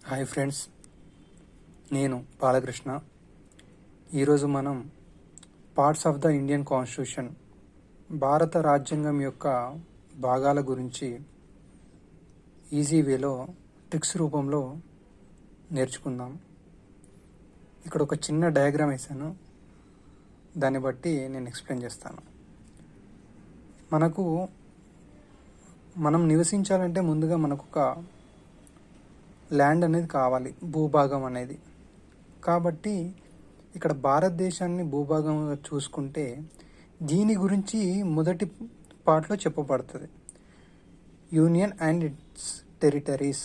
Hi friends, నేను బాలకృష్ణ. ఈరోజు మనం parts of the Indian constitution, భారత రాజ్యాంగం యొక్క భాగాల గురించి ఈజీ వేలో ట్రిక్స్ రూపంలో నేర్చుకుందాం. ఇక్కడ ఒక చిన్న డయాగ్రామ్ వేసాను, దాన్ని బట్టి నేను ఎక్స్ప్లెయిన్ చేస్తాను. మనం నివసించాలంటే ముందుగా మనకు ఒక ల్యాండ్ అనేది కావాలి, భూభాగం అనేది. కాబట్టి ఇక్కడ భారతదేశాన్ని భూభాగంగా చూసుకుంటే దీని గురించి మొదటి పార్ట్లో చెప్పబడుతుంది. యూనియన్ అండ్ ఇట్స్ టెరిటరీస్,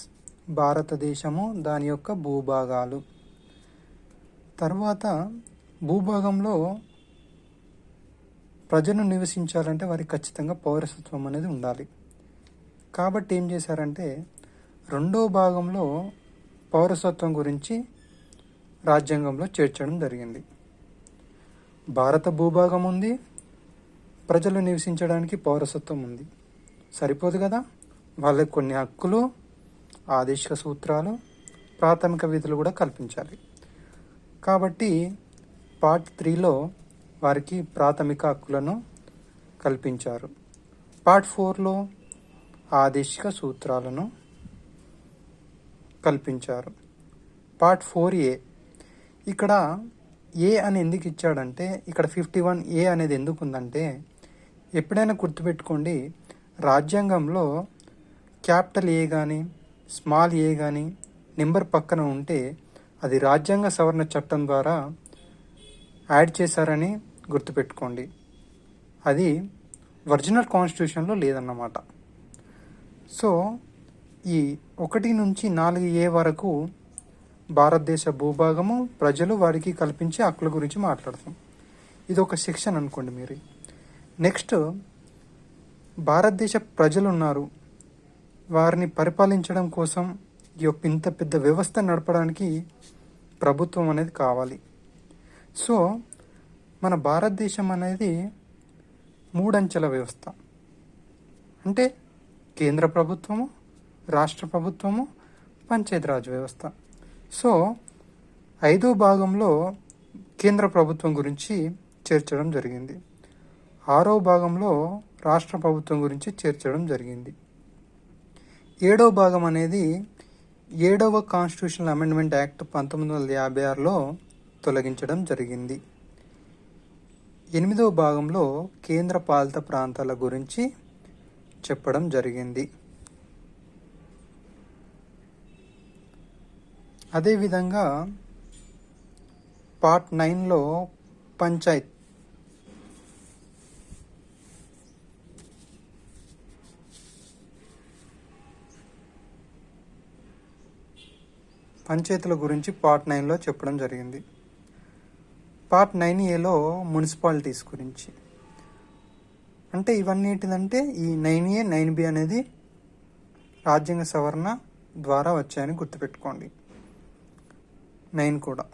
భారతదేశము దాని యొక్క భూభాగాలు. తర్వాత భూభాగంలో ప్రజలు నివసించాలంటే వారికి ఖచ్చితంగా పౌరసత్వం అనేది ఉండాలి. కాబట్టి ఏం చేశారంటే రెండో భాగంలో పౌరసత్వం గురించి రాజ్యాంగంలో చేర్చడం జరిగింది. భారత భూభాగం ఉంది, ప్రజలు నివసించడానికి పౌరసత్వం ఉంది. సరిపోదు కదా, వాళ్ళకి కొన్ని హక్కులు, ఆదేశిక సూత్రాలు, ప్రాథమిక విధులు కూడా కల్పించాలి. కాబట్టి పార్ట్ 3లో వారికి ప్రాథమిక హక్కులను కల్పించారు. పార్ట్ 4లో ఆదేశిక సూత్రాలను కల్పించారు. పార్ట్ 4A, ఇక్కడ ఏ అని ఎందుకు ఇచ్చాడంటే, ఇక్కడ 51A అనేది ఎందుకు ఉందంటే, ఎప్పుడైనా గుర్తుపెట్టుకోండి, రాజ్యాంగంలో క్యాపిటల్ ఏ కానీ స్మాల్ ఏ కానీ నెంబర్ పక్కన ఉంటే అది రాజ్యాంగ సవరణ చట్టం ద్వారా యాడ్ చేశారని గుర్తుపెట్టుకోండి. అది ఒరిజినల్ కాన్స్టిట్యూషన్లో లేదన్నమాట. సో ఈ 1 నుంచి 4A వరకు భారతదేశ భూభాగము, ప్రజలు, వారికి కల్పించే హక్కుల గురించి మాట్లాడతాం. ఇది ఒక సెక్షన్ అనుకోండి మీరు. నెక్స్ట్, భారతదేశ ప్రజలు ఉన్నారు, వారిని పరిపాలించడం కోసం ఈ యొక్క ఇంత పెద్ద వ్యవస్థ నడపడానికి ప్రభుత్వం అనేది కావాలి. సో మన భారతదేశం అనేది 3 అంచెల వ్యవస్థ. అంటే కేంద్ర ప్రభుత్వము, రాష్ట్ర ప్రభుత్వము, పంచాయతీరాజ్ వ్యవస్థ. సో 5వ భాగంలో కేంద్ర ప్రభుత్వం గురించి చేర్చడం జరిగింది. 6వ భాగంలో రాష్ట్ర ప్రభుత్వం గురించి చేర్చడం జరిగింది. 7వ భాగం అనేది 7వ కాన్స్టిట్యూషనల్ అమెండ్మెంట్ యాక్ట్ 1956లో తొలగించడం జరిగింది. 8వ భాగంలో కేంద్ర పాలిత ప్రాంతాల గురించి చెప్పడం జరిగింది. అదేవిధంగా పార్ట్ 9లో పంచాయతీల గురించి పార్ట్ 9లో చెప్పడం జరిగింది. పార్ట్ 9Aలో మున్సిపాలిటీస్ గురించి. అంటే ఇవన్నీ ఏంటిదంటే ఈ 9A 9B అనేది రాజ్యాంగ సవరణ ద్వారా వచ్చాయని గుర్తుపెట్టుకోండి. 9 కూడా